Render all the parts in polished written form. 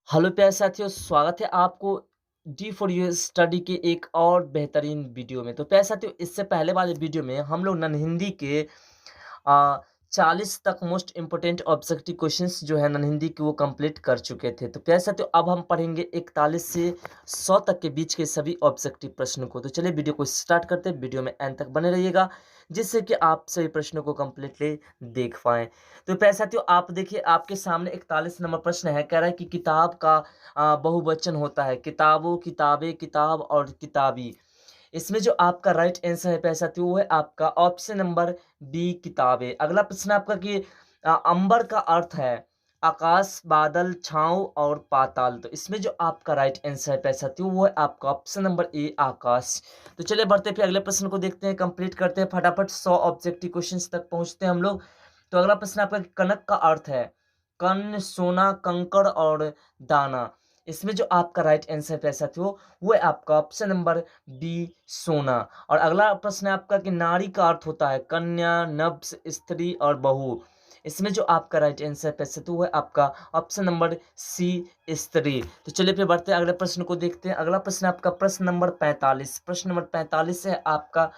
Hello प्यारे साथियों, स्वागत है आपको डी फॉर यू स्टडी के एक और बेहतरीन वीडियो में। तो प्यारे साथियों, इससे पहले वाले वीडियो में हम लोग नन हिंदी के अ, 40 तक मोस्ट इम्पोर्टेंट ऑब्जेक्टिव क्वेश्चंस जो है नन हिंदी के वो कंप्लीट कर चुके थे। तो प्यारे साथियों, अब हम पढ़ेंगे 41 से 100 तक के बीच के सभी ऑब्जेक्टिव प्रश्नों को। तो चलिए वीडियो को स्टार्ट करते हैं। वीडियो में एंड तक बने रहिएगा, जिससे कि आप सभी प्रश्नों को कंप्लीटली देख पाएं। तो प्यारे साथियों, आप देखिए, आपके सामने 41 नंबर प्रश्न है। कह रहा है कि किताब का बहुवचन होता है। किताबों, किताबें, किताब और किताबी। इसमें जो आपका राइट आंसर है पैसा तो वो है आपका ऑप्शन नंबर बी, किताबें। अगला प्रश्न आपका कि अंबर का अर्थ है आकाश, बादल, छांव और पाताल। तो इसमें जो आपका राइट आंसर है पैसा तो वो है आपका ऑप्शन नंबर ए, आकाश। तो चलिए बढ़ते फिर अगले प्रश्न को देखते हैं, कंप्लीट करते हैं फटाफट। 100 ऑब्जेक्टिव क्वेश्चंस तक पहुंचते हैं हम लोग। तो अगला प्रश्न आपका कि कनक का अर्थ है कण, सोना, कंकड़ और दाना। इसमें जो आपका राइट आंसर पैसा थी वो है आपका ऑप्शन नंबर बी, सोना। और अगला प्रश्न है आपका कि नारी का अर्थ होता है कन्या, नब्ज, स्त्री और बहू। इसमें जो आपका राइट आंसर पैसा तो वो है आपका ऑप्शन नंबर सी, स्त्री। तो चलिए फिर बढ़ते हैं अगले प्रश्न को देखते हैं। अगला प्रश्न आपका प्रश्न नंबर 45। प्रश्न नंबर 45 है आपका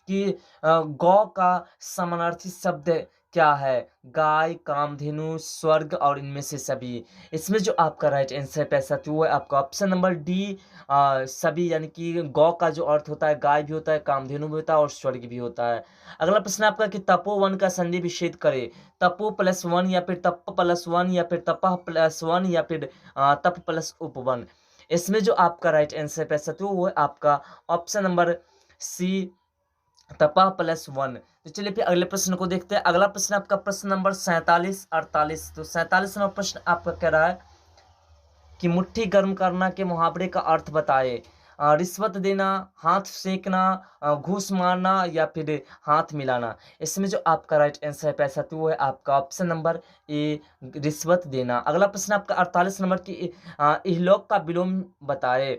कि गौ का समानार्थी शब्द क्या है? गाय, कामधेनु, स्वर्ग और इनमें से सभी। इसमें जो आपका राइट आंसर पैसा तो वो है आपका ऑप्शन नंबर डी, सभी। यानी कि गौ का जो अर्थ होता है गाय भी होता है, कामधेनु भी होता है और स्वर्ग भी होता है। अगला प्रश्न आपका कि तपोवन का संधि विच्छेद करे। तपो प्लस वन या फिर तप प्लस वन या फिर तपह प्लस वन या फिर तप प्लस उपवन। इसमें जो आपका राइट आंसर पैसा तो वो है आपका ऑप्शन नंबर सी, तपा प्लस वन। तो चलिए फिर अगले प्रश्न को देखते हैं। अगला प्रश्न आपका प्रश्न नंबर 47 48। तो 47 नंबर प्रश्न आपका कह रहा है कि मुट्ठी गर्म करना के मुहावरे का अर्थ बताए। रिश्वत देना, हाथ सेकना, घूस मारना या फिर हाथ मिलाना। इसमें जो आपका राइट आंसर है पैसा तो वो है आपका ऑप्शन नंबर ए, रिश्वत देना। अगला प्रश्न आपका 48 नंबर की इहलोक का विलोम बताए।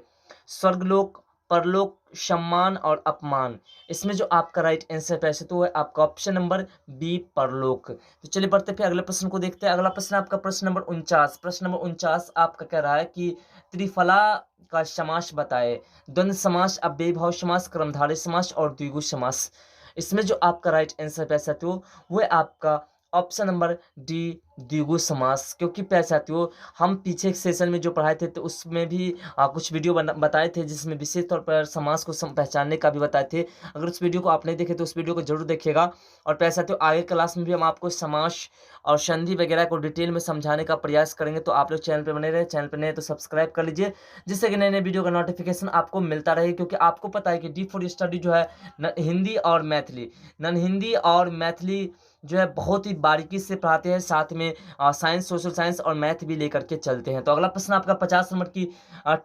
स्वर्गलोक, परलोक, सम्मान और अपमान। इसमें जो आपका राइट आंसर है पैसे तो है आपका ऑप्शन नंबर बी, परलोक। तो चलिए बढ़ते फिर अगले प्रश्न को देखते हैं। अगला प्रश्न आपका प्रश्न नंबर 49। प्रश्न नंबर 49 आपका कह रहा है कि त्रिफला का समास बताए। द्वंद्व समास, अव्ययीभाव समास, कर्मधारय समास और द्विगु समास। इसमें जो आपका राइट आंसर पैसा तो वो है आपका ऑप्शन नंबर डी, द्विगु समास। क्योंकि पैसा तो हम पीछे के सेशन में जो पढ़ाए थे तो उसमें भी कुछ वीडियो बताए थे जिसमें विशेष तौर पर समास को पहचानने का भी बताए थे। अगर उस वीडियो को आप नहीं देखे तो उस वीडियो को जरूर देखिएगा। और पैसा तो आगे क्लास में भी हम आपको समास और संधि वगैरह को डिटेल में समझाने का प्रयास करेंगे। तो आप लोग चैनल पर बने रहे, चैनल पर नए तो सब्सक्राइब कर लीजिए, जिससे कि नए नए वीडियो का नोटिफिकेशन आपको मिलता रहे। क्योंकि आपको पता है कि डी फॉर स्टडी जो है हिंदी और मैथिली, नन हिंदी और मैथिली जो है बहुत ही बारीकी से पढ़ाते हैं। साथ में साइंस, सोशल साइंस और मैथ भी लेकर के चलते हैं। तो अगला प्रश्न आपका 50 नंबर की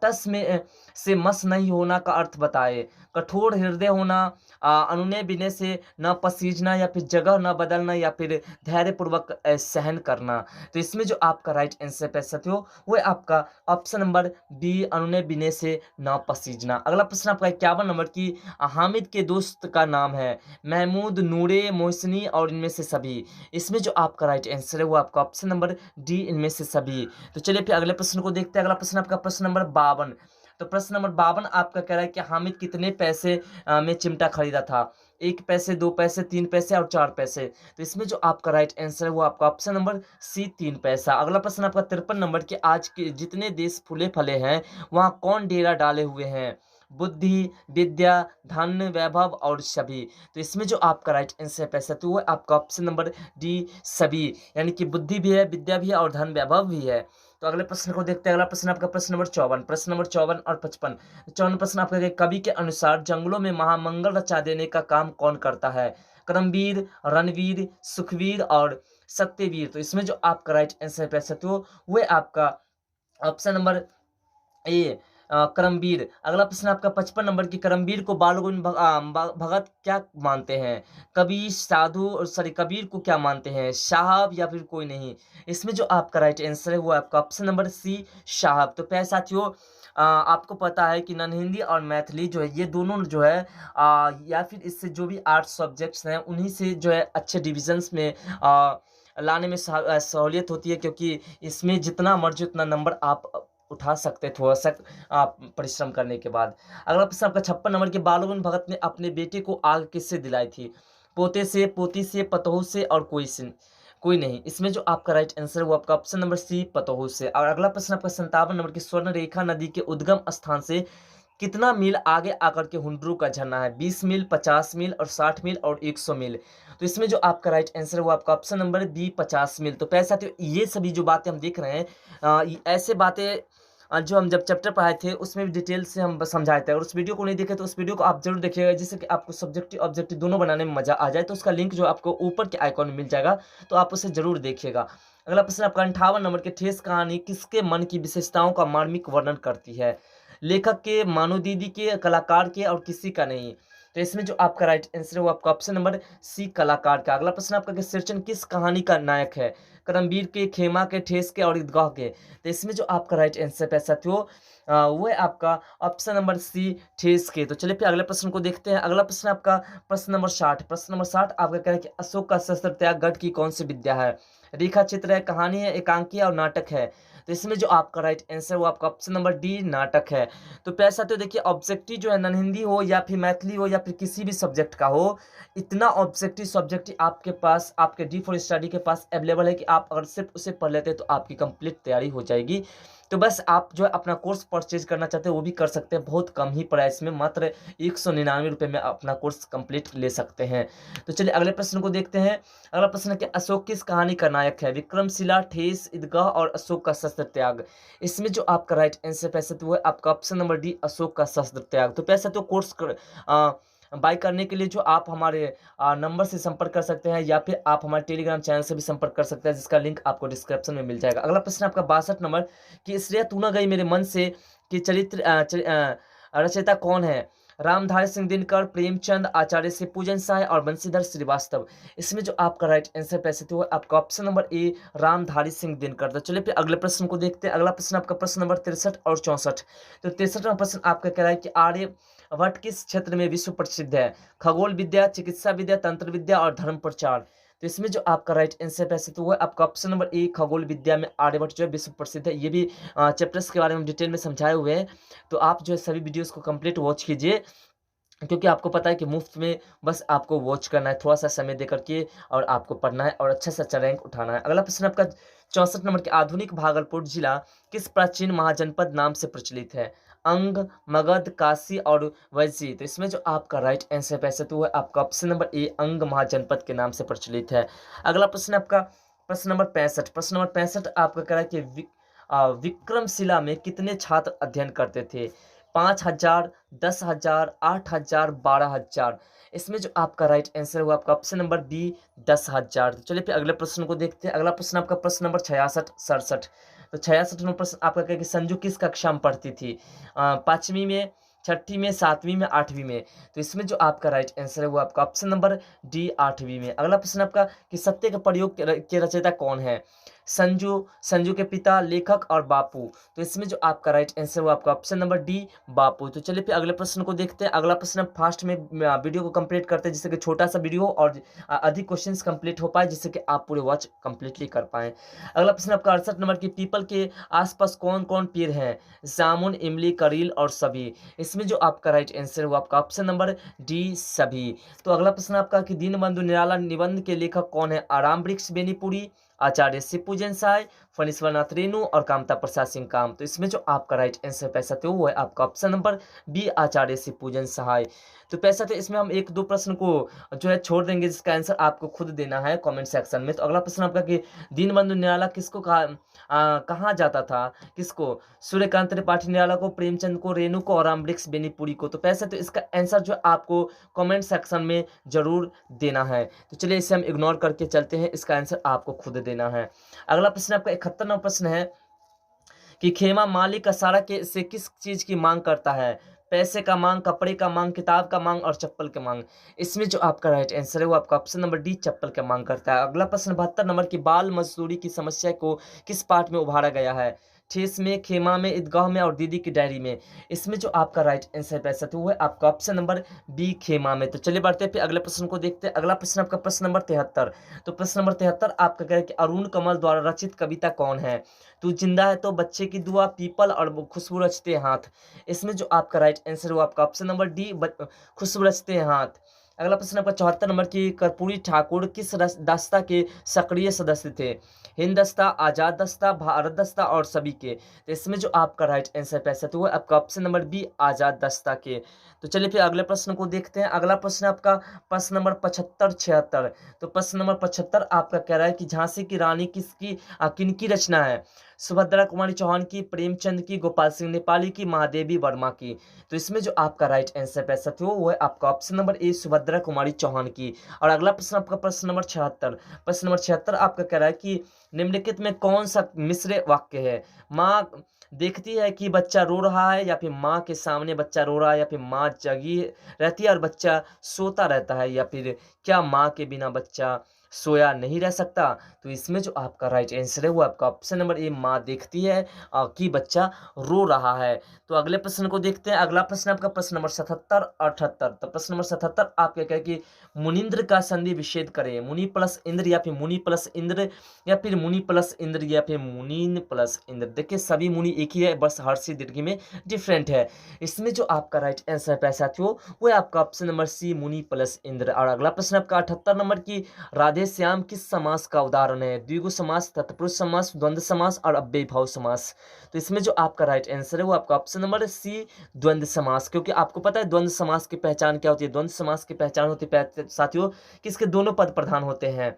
टस में से मस नहीं होना का अर्थ बताए। कठोर हृदय होना, अनुनय विनय से न पसीजना या फिर जगह न बदलना या फिर धैर्यपूर्वक सहन करना। तो इसमें जो आपका राइट आंसर है साथियों वो है आपका ऑप्शन नंबर बी, अनुनय विनय से न पसीजना। अगला प्रश्न आपका 51 नंबर की हामिद के दोस्त का नाम है महमूद, नूरे, मोहसिनी और इनमें से सभी। इसमें जो आपका राइट आंसर है वो आपका ऑप्शन नंबर डी, इनमें से सभी। तो चलिए फिर अगले प्रश्न को देखते हैं। अगला प्रश्न आपका प्रश्न नंबर 52। तो प्रश्न नंबर 52 आपका कह रहा है कि हामिद कितने पैसे में चिमटा खरीदा था? 1 पैसे, 2 पैसे, 3 पैसे और 4 पैसे। तो इसमें जो आपका राइट आंसर है वो आपका ऑप्शन नंबर सी, 3 पैसा। अगला प्रश्न आपका 53 नंबर के आज के जितने देश फूले फले हैं वहाँ कौन डेरा डाले हुए हैं? बुद्धि, विद्या, धन, वैभव और सभी। तो इसमें जो आपका राइट आंसर है पैसा तो वो है आपका ऑप्शन नंबर डी, सभी। यानी कि बुद्धि भी है, विद्या भी है और धन वैभव भी है। तो अगले प्रश्न को देखते हैं। अगला प्रश्न आपका प्रश्न नंबर 54। प्रश्न नंबर 54 और 55। 54 प्रश्न आपका है, कवि के अनुसार जंगलों में महामंगल रचा देने का काम कौन करता है? करमवीर, रणवीर, सुखवीर और सत्यवीर। तो इसमें जो आपका राइट आंसर है पैसा तो वो है आपका ऑप्शन नंबर ए, करमवीर। अगला प्रश्न आपका 55 नंबर की करमवीर को बाल गोविंद भगत क्या मानते हैं? कबीर, साधु और सॉरी कबीर को क्या मानते हैं? साहब या फिर कोई नहीं। इसमें जो आपका राइट आंसर है वो आपका ऑप्शन नंबर सी, साहब। तो प्यारे साथियों, आपको पता है कि नन हिंदी और मैथिली जो है ये दोनों जो है या फिर इससे जो भी आर्ट्स सब्जेक्ट्स हैं उन्हीं से जो है अच्छे डिविजन्स में लाने में सहूलियत होती है। क्योंकि इसमें जितना मर्जी उतना नंबर आप उठा सकते हैं थोड़ा-सा आप परिश्रम करने के बाद। अगला प्रश्न आपका 56 नंबर के बालगुण भगत ने अपने बेटे को आग किससे दिलाई थी? पोते से, पोती से, पतोहू से और कोई नहीं। इसमें जो आपका राइट आंसर है वो आपका ऑप्शन नंबर सी पतोहू से। और अगला प्रश्न आपका 57 नंबर की स्वर्ण रेखा नदी के उद्गम स्थान से कितना मील आगे आकर के हुंड्रू का झरना है? 20 मील, 50 मील और 60 मील और 100 मील। तो इसमें जो आपका राइट आंसर है वो आपका ऑप्शन नंबर बी 50 मील। तो प्यारे साथियों, ये सभी जो बातें हम देख रहे हैं ये ऐसे बातें जो हम जब चैप्टर पढ़ाए थे उसमें भी डिटेल से हम समझाए थे। और उस वीडियो को नहीं देखे तो उस वीडियो को आप जरूर देखिएगा, जिससे कि आपको सब्जेक्टिव ऑब्जेक्टिव दोनों बनाने में मजा आ जाए। तो उसका लिंक जो आपको ऊपर के आइकॉन में मिल जाएगा, तो आप उसे जरूर देखिएगा। अगला प्रश्न आपका 58 नंबर के ठेस कहानी किसके मन की विशेषताओं का मार्मिक वर्णन करती है? लेखक के, मानुदीदी के, कलाकार के और किसी का नहीं। तो इसमें जो आपका राइट आंसर है वो आपका ऑप्शन नंबर सी कलाकार का। अगला प्रश्न आपका कि शेरचन किस कहानी का नायक है? करमवीर के, खेमा के, ठेस के और ईदगाह के। तो इसमें जो आपका राइट आंसर है साथियों वो है आपका ऑप्शन नंबर सी ठेस के। तो चलिए फिर अगले प्रश्न को देखते हैं। अगला प्रश्न आपका प्रश्न नंबर 60। प्रश्न नंबर 60 आपका कह रहा है कि अशोक का शस्त्र त्याग गढ़ की कौन सी विद्या है? रेखा चित्र है, कहानी है, एकांकी और नाटक है। तो इसमें जो आपका राइट आंसर वो आपका ऑप्शन नंबर डी नाटक है। तो प्यारे साथियों देखिए, ऑब्जेक्टिव जो है नॉन हिंदी हो या फिर मैथिली हो या फिर किसी भी सब्जेक्ट का हो, इतना ऑब्जेक्टिव सब्जेक्ट आपके पास, आपके डी फॉर स्टडी के पास अवेलेबल है कि आप अगर सिर्फ उसे पढ़ लेते हैं तो आपकी कंप्लीट तैयारी हो जाएगी। तो बस आप जो है अपना कोर्स परचेज करना चाहते हैं वो भी कर सकते हैं, बहुत कम ही प्राइस में, मात्र 199 रुपये में अपना कोर्स कंप्लीट ले सकते हैं। तो चलिए अगले प्रश्न को देखते हैं। अगला प्रश्न है कि अशोक किस कहानी का नायक है? विक्रमशिला, ठेस, ईदगाह और अशोक का शस्त्र त्याग। इसमें जो आपका राइट आंसर पैसे तो वो है आपका ऑप्शन नंबर डी अशोक का शस्त्र त्याग। तो पैसे तो कोर्स बाय करने के लिए जो आप हमारे नंबर से संपर्क कर सकते हैं या फिर आप हमारे टेलीग्राम चैनल से भी संपर्क कर सकते हैं, जिसका लिंक आपको डिस्क्रिप्शन में मिल जाएगा। अगला प्रश्न आपका 62 नंबर कि श्रेया तू न गई मेरे मन से कि रचयिता कौन है? रामधारी सिंह दिनकर, प्रेमचंद, आचार्य से पूजन साय और बंशीधर श्रीवास्तव। इसमें जो आपका राइट आंसर पैसे थे वो आपका option number A Ramdhari Singh Dinkar. तो चलिए फिर अगले प्रश्न को देखते हैं। अगला प्रश्न आपका प्रश्न नंबर 63 और 64। तो 63वां प्रश्न आपका कह रहा है कि आर्यभट्ट किस क्षेत्र में विश्व प्रसिद्ध है? खगोल विद्या, चिकित्सा विद्या, तंत्र विद्या और धर्म प्रचार। तो इसमें जो आपका राइट आंसर पैसे तो वो है आपका ऑप्शन नंबर ए खगोल विद्या में आर्यभट्ट जो है विश्व प्रसिद्ध है। ये भी चैप्टर्स के बारे में डिटेल में समझाए हुए हैं। तो आप जो है सभी वीडियोस को कंप्लीट वॉच कीजिए, क्योंकि आपको पता है कि मुफ्त में बस आपको वॉच करना है, थोड़ा सा समय दे करके, और आपको पढ़ना है और अच्छा से अच्छा रैंक उठाना है। अगला प्रश्न आपका 64 नंबर के आधुनिक भागलपुर जिला किस प्राचीन महाजनपद नाम से प्रचलित है? अंग, मगध, काशी और वैसी। तो इसमें जो आपका राइट आंसर पैसे तो है आपका ऑप्शन नंबर ए अंग महाजनपद के नाम से प्रचलित है। अगला प्रश्न आपका प्रश्न नंबर 65। प्रश्न नंबर 65 आपका कह रहा है कि विक्रमशिला में कितने छात्र अध्ययन करते थे? 5,000, 10,000, 8,000, 12,000। इसमें जो आपका राइट आंसर है वो आपका ऑप्शन नंबर बी 10,000। तो चलिए फिर अगले प्रश्न को देखते हैं। अगला प्रश्न आपका प्रश्न नंबर 66, 67। तो 66वां प्रश्न आपका क्या है कि संजू किस कक्षा में पढ़ती थी? 5वीं में, 6ठी में, 7वीं में, 8वीं में। तो इसमें जो आपका राइट आंसर है वो आपका ऑप्शन नंबर डी 8वीं में। अगला प्रश्न आपका कि सत्य के प्रयोग के रचयिता कौन है? संजू, संजू के पिता, लेखक और बापू। तो इसमें जो आपका राइट आंसर वो आपका ऑप्शन नंबर डी बापू। तो चलिए फिर अगले प्रश्न को देखते हैं। अगला प्रश्न फास्ट में वीडियो को कंप्लीट करते हैं, जिससे कि छोटा सा वीडियो और अधिक क्वेश्चंस कंप्लीट हो पाए, जिससे कि आप पूरे वॉच कंप्लीटली कर पाएं। अगला प्रश्न आपका 68 नंबर की पीपल के आसपास कौन कौन पेड़ हैं? जामुन, इमली, करील और सभी। इसमें जो आपका राइट आंसर है वो आपका ऑप्शन नंबर डी सभी। तो अगला प्रश्न आपका कि दीनबंधु निराला निबंध के लेखक कौन है? आराम वृक्ष बेनीपुरी, आचार्य शिवपूजन साय, फणीश्वरनाथ रेणु और कामता प्रसाद सिंह काम। तो इसमें जो आपका राइट आंसर पैसा थे वो है आपका ऑप्शन नंबर बी आचार्य शिवपूजन सहाय। तो पैसा थे इसमें हम एक दो प्रश्न को जो है छोड़ देंगे, जिसका आंसर आपको खुद देना है कमेंट सेक्शन में। तो अगला प्रश्न आपका कि दीनबंधु निराला किसको कहा जाता था? किसको? सूर्यकांत त्रिपाठी निराला को, प्रेमचंद को, रेणु को और रामवृक्ष बेनीपुरी को। तो पैसा तो इसका आंसर जो आपको कमेंट सेक्शन में जरूर देना है। तो चलिए इसे हम इग्नोर करके चलते हैं, इसका आंसर आपको खुद देना है। अगला प्रश्न आपका 71वां प्रश्न है कि खेमा मालिक असारा के से किस चीज की मांग करता है? पैसे का मांग, कपड़े का मांग, किताब का मांग और चप्पल के मांग। इसमें जो आपका राइट आंसर है वो आपका ऑप्शन नंबर डी चप्पल का मांग करता है। अगला प्रश्न 72 नंबर की बाल मजदूरी की समस्या को किस पाठ में उभारा गया है? ठेस में, खेमा में, ईदगाह में और दीदी की डायरी में। इसमें जो आपका राइट आंसर है साथियों वो है आपका ऑप्शन नंबर बी, खेमा में। तो चलिए बढ़ते हैं फिर अगले प्रश्न को देखते हैं। अगला प्रश्न आपका प्रश्न नंबर 73। तो प्रश्न नंबर 73 आपका कह रहा है कि अरुण कमल द्वारा रचित कविता कौन है? तू जिंदा है तो, बच्चे की दुआ, पीपल और खुशबू रचते हाथ। इसमें जो आपका राइट आंसर है वो आपका ऑप्शन नंबर डी, खुशबू रचते हाथ। अगला प्रश्न आपका 74 नंबर की, कर्पूरी ठाकुर किस दस्ता के सक्रिय सदस्य थे? हिंद दस्ता, आजाद दस्ता, भारत दस्ता और सभी के। तो इसमें जो आपका राइट आंसर पैसा तो वो आपका ऑप्शन नंबर बी, आजाद दस्ता के। तो चलिए फिर अगले प्रश्न को देखते हैं। अगला प्रश्न आपका प्रश्न नंबर 75 76। तो प्रश्न नंबर 75 आपका कह रहा है कि झांसी की रानी किनकी रचना है? सुभद्रा कुमारी चौहान की, प्रेमचंद की, गोपाल सिंह नेपाली की, महादेवी वर्मा की। तो इसमें जो आपका राइट आंसर पैसा थे वो है आपका option number A, Subhadra Kumari Chauhan की। और अगला प्रश्न आपका प्रश्न नंबर 76। प्रश्न नंबर 76 आपका कह रहा है कि निम्नलिखित में कौन सा मिश्र वाक्य है? माँ देखती है कि बच्चा रो रहा है, या फिर माँ के सामने बच्चा रो रहा है, या फिर माँ जगी रहती है और बच्चा सोता रहता है, या फिर क्या माँ के बिना बच्चा सोया नहीं रह सकता? तो इसमें जो आपका राइट आंसर है वो आपका ऑप्शन नंबर ए, माँ देखती है कि बच्चा रो रहा है। तो अगले प्रश्न को देखते हैं। अगला प्रश्न आपका प्रश्न नंबर 77 78। तो प्रश्न नंबर 77 आप क्या कहें कि मुनिंद्र का संधि विच्छेद करें? मुनि प्लस इंद्र, या फिर मुनि प्लस इंद्र, या फिर मुनि प्लस इंद्र, या फिर मुनीन प्लस इंद्र। देखिए सभी मुनि एक ही है, बस हर्षी दीर्घ में डिफरेंट है। इसमें जो आपका राइट आंसर पैसा थो वो है आपका ऑप्शन नंबर सी, मुनि प्लस इंद्र। और अगला प्रश्न आपका 78 नंबर की, राधे श्याम किस समास का उदाहरण है? द्विगु समास, तत्पुरुष समास, द्वंद्व समास और अव्ययीभाव समास। तो इसमें जो आपका राइट आंसर है वो आपका ऑप्शन नंबर सी, द्वंद्व समास। क्योंकि आपको पता है द्वंद्व समास की पहचान क्या होती है? द्वंद्व समास की पहचान होती है साथियों कि इसके दोनों पद प्रधान होते हैं।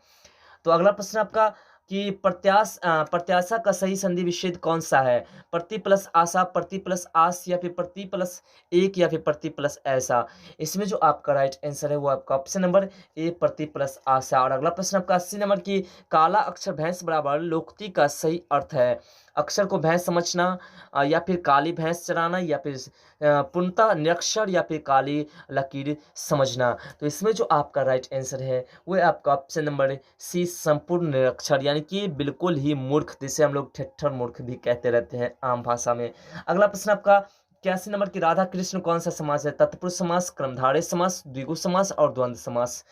तो अगला प्रश्न आपका कि प्रत्याशा का सही संधि विच्छेद कौन सा है? प्रति प्लस आशा, प्रति प्लस आस, या फिर प्रति प्लस एक, या फिर प्रति प्लस ऐसा। इसमें जो आपका राइट आंसर है वो आपका ऑप्शन नंबर ए, प्रति प्लस आशा। और अगला प्रश्न आपका 80 नंबर की, काला अक्षर भैंस बराबर लोकोक्ति का सही अर्थ है? अक्षर को भैंस समझना, या फिर काली भैंस चराना, या फिर पूर्णतः निरक्षर, या फिर काली लकीर समझना। तो इसमें जो आपका राइट आंसर है वो है आपका ऑप्शन नंबर सी, संपूर्ण निरक्षर, यानी कि बिल्कुल ही मूर्ख, जिसे हम लोग ठट्ठर मूर्ख भी कहते रहते हैं आम भाषा में। अगला प्रश्न आपका 81 नंबर की, राधा कृष्ण कौन सा समास है? तत्पुरुष समास, क्रमधारय समास, द्विगु समास और द्वंद्व समास।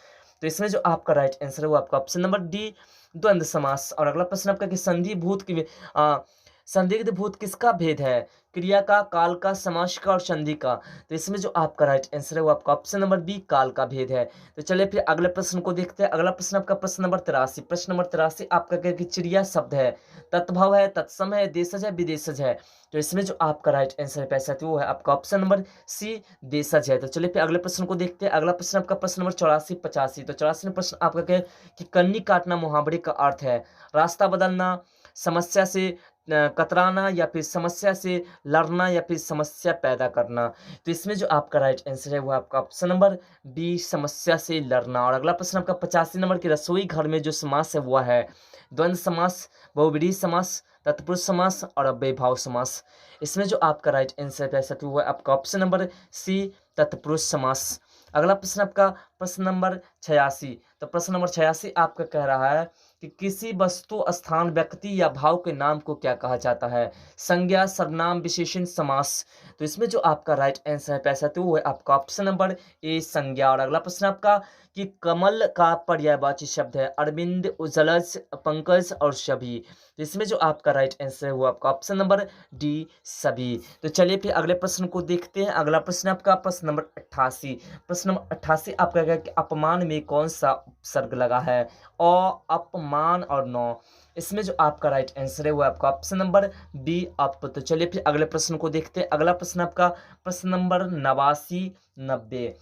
तो इसमें जो आपका राइट आंसर है वो आपका ऑप्शन नंबर डी, द्वंद्व समास। और अगला प्रश्न आपका कि संदिग्ध भूत किसका भेद है? क्रिया का, काल का, समास का और संधि का। तो इसमें जो आपका राइट आंसर है वो आपका ऑप्शन नंबर बी, काल का भेद है। तो चलिए फिर अगले प्रश्न को देखते हैं। अगला प्रश्न आपका प्रश्न नंबर 83। प्रश्न नंबर 83 आपका क्या कि चिड़िया शब्द है, तत्भव है, तत्सम है, देशज है, विदेशज है। तो इसमें जो आपका राइट आंसर है पैसा वो है आपका ऑप्शन नंबर सी, देशज है। तो चलिए फिर अगले प्रश्न को देखते हैं। अगला प्रश्न आपका प्रश्न नंबर 84 85। तो 84 प्रश्न आपका क्या है कि कन्नी काटना मुहावरे का अर्थ है? रास्ता बदलना, समस्या से कतराना, या फिर समस्या से लड़ना, या फिर समस्या पैदा करना। तो इसमें जो आपका राइट आंसर है वो आपका ऑप्शन नंबर बी, समस्या से लड़ना। और अगला प्रश्न आपका 85 नंबर की, रसोई घर में जो समास है वो है द्वंद्व समास, बहुब्रीहि समास, तत्पुरुष समास और अव्ययीभाव समास। इसमें जो आपका राइट आंसर है वो है आपका ऑप्शन नंबर सी, तत्पुरुष समास। अगला प्रश्न आपका प्रश्न नंबर 86। तो प्रश्न नंबर 86 आपका कह रहा है कि किसी वस्तु, स्थान, व्यक्ति या भाव के नाम को क्या कहा जाता है? संज्ञा, सर्वनाम, विशेषण, समास। तो इसमें जो आपका राइट आंसर है पैसा तो वो है आपका ऑप्शन नंबर ए, संज्ञा। और अगला प्रश्न आपका कि कमल का पर्यायवाची शब्द है? अरविंद, उजलस, पंकज और सभी। तो इसमें जो आपका राइट आंसर है वो आपका ऑप्शन नंबर डी, सभी। तो चलिए फिर अगले प्रश्न को देखते हैं। अगला प्रश्न आपका प्रश्न नंबर 88। प्रश्न नंबर 88 आपका क्या है कि अपमान में कौन सा उपसर्ग लगा है? अ, अपमान और नौ। इसमें जो आपका राइट आंसर है वो आपका ऑप्शन नंबर बी, अप। तो चलिए फिर अगले प्रश्न को देखते हैं। अगला प्रश्न आपका प्रश्न नंबर 89 90।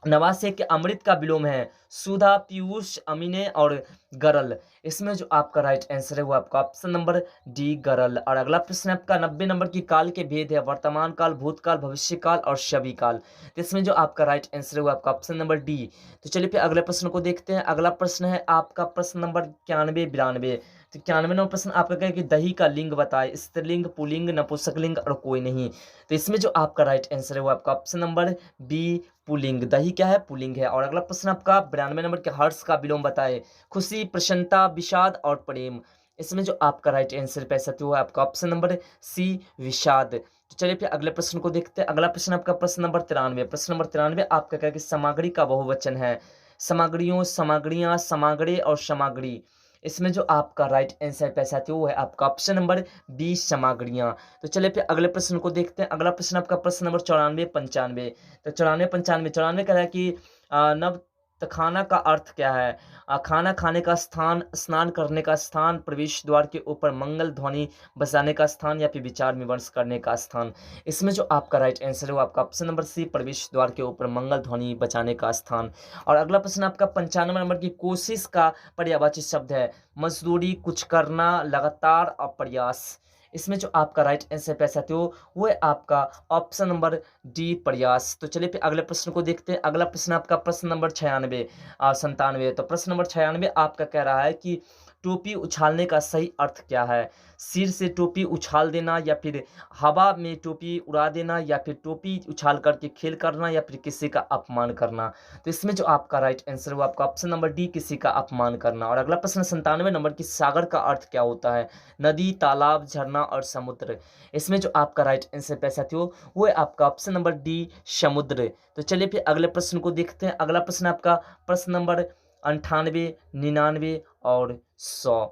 नवासे के अमृत का विलोम है? सुधा, पीयूष, अमीने और गरल। इसमें जो आपका राइट आंसर है वो आपका ऑप्शन नंबर डी, गरल। और अगला प्रश्न आपका 90 नंबर की, काल के भेद है? वर्तमान काल, भूतकाल, भविष्य काल और सभी काल। तो इसमें जो आपका राइट आंसर है वो आपका ऑप्शन नंबर डी। तो चलिए फिर अगले प्रश्न को देखते हैं। अगला प्रश्न है आपका प्रश्न नंबर 91 92। तो 91 नंबर प्रश्न आपका क्या है कि दही का लिंग बताए? स्त्रीलिंग, पुल्लिंग, नपुंसकलिंग और कोई नहीं। तो इसमें जो आपका राइट आंसर है वो आपका ऑप्शन नंबर बी, पुल्लिंग। दही क्या है? पुल्लिंग है। और अगला प्रश्न आपका 92 नंबर के, हर्ष का विलोम बताए? खुशी, प्रसन्नता, विषाद और प्रेम। इसमें जो आपका राइट आंसर पैसा थी वो है आपका ऑप्शन नंबर सी विषाद। तो चलिए फिर अगले प्रश्न को देखते हैं। अगला प्रश्न आपका प्रश्न नंबर 93। प्रश्न नंबर 93 आपका क्या है कि सामग्री का बहुवचन है। सामग्रियों, सामग्रियाँ, समागड़े और सामग्री। इसमें जो आपका राइट आंसर पैसा थी वो है आपका ऑप्शन नंबर बी सामग्रियाँ। तो चलिए फिर अगले प्रश्न को देखते हैं। अगला प्रश्न आपका प्रश्न नंबर 94-95। तो 94-95 94 कह रहा है कि नव खाना का अर्थ क्या है? खाना खाने का स्थान, स्नान करने का स्थान, प्रवेश द्वार के ऊपर मंगल ध्वनि बजाने का स्थान या फिर विचार विमर्श करने का स्थान। इसमें जो आपका राइट आंसर है वो आपका ऑप्शन नंबर सी प्रवेश द्वार के ऊपर मंगल ध्वनि बजाने का स्थान। और अगला प्रश्न आपका 95 नंबर की कोशिश का पर्यायवाची शब्द है मजदूरी, कुछ करना, लगातार और प्रयास। इसमें जो आपका राइट आंसर पैसा थे वो है आपका ऑप्शन नंबर डी प्रयास। तो चलिए फिर अगले प्रश्न को देखते हैं। अगला प्रश्न आपका प्रश्न नंबर 96 97। तो प्रश्न नंबर 96 आपका कह रहा है कि टोपी उछालने का सही अर्थ क्या है? सिर से टोपी उछाल देना या फिर हवा में टोपी उड़ा देना या फिर टोपी उछाल करके खेल करना या फिर किसी का अपमान करना। तो इसमें जो आपका राइट आंसर है वो आपका ऑप्शन नंबर डी किसी का अपमान करना। और अगला प्रश्न 97 नंबर की सागर का अर्थ क्या होता है? नदी, तालाब, झरना और समुद्र। इसमें जो आपका राइट आंसर पैसा थी वो है आपका ऑप्शन नंबर डी समुद्र। तो चलिए फिर अगले प्रश्न को देखते हैं। अगला प्रश्न आपका प्रश्न नंबर 98, 99 और 100।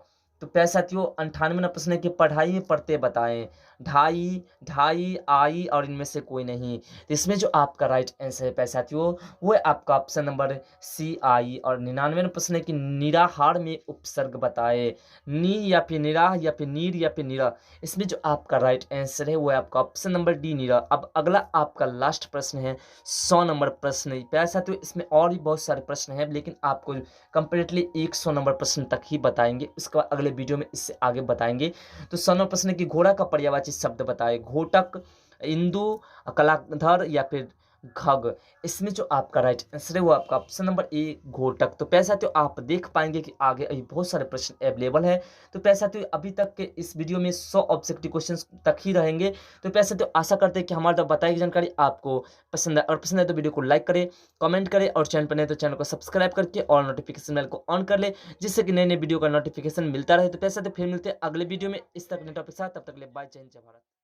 तो पैसा साथियों 98वां प्रश्न है कि पढ़ाई में पढ़ते बताएं। ढाई, ढाई, आई और इनमें से कोई नहीं। तो इसमें जो आपका राइट आंसर है पैसा साथियों वो है आपका ऑप्शन नंबर सी आई। और 99वां प्रश्न है कि निराहार में उपसर्ग बताए। नी या फिर निराह या फिर नीर या फिर निरा। इसमें जो आपका राइट आंसर है वो है आपका ऑप्शन नंबर डी निरा। अब अगला आपका लास्ट प्रश्न है 100 नंबर प्रश्न। प्यारे साथियों इसमें और भी बहुत सारे प्रश्न हैं लेकिन आपको कंप्लीटली 100 नंबर प्रश्न तक ही बताएंगे। उसके बाद अगले वीडियो में इससे आगे बताएंगे। तो 100 नंबर प्रश्न की घोड़ा का पर्यायवाची शब्द बताए। घोटक, इंदु, कलाधर या फिर घग। इसमें जो आपका राइट आंसर है वो आपका ऑप्शन नंबर ए घोटक। तो पैसा तो आप देख पाएंगे कि आगे अभी बहुत सारे प्रश्न अवेलेबल है। तो पैसा तो अभी तक के इस वीडियो में 100 ऑब्जेक्टिव क्वेश्चन तक ही रहेंगे। तो पैसा तो आशा करते हैं कि हमारे द्वारा बताई गई जानकारी आपको पसंद है। और पसंद है तो वीडियो को लाइक करें, कमेंट करें और चैनल पर नहीं तो चैनल को सब्सक्राइब करके और नोटिफिकेशन बेल को ऑन कर ले, जिससे कि नए नए वीडियो का नोटिफिकेशन मिलता रहे। तो पैसा तो फिर मिलते हैं अगले वीडियो में इस तक टॉपिक के साथ। तब तक के लिए बाय, जय हिंद, जय भारत।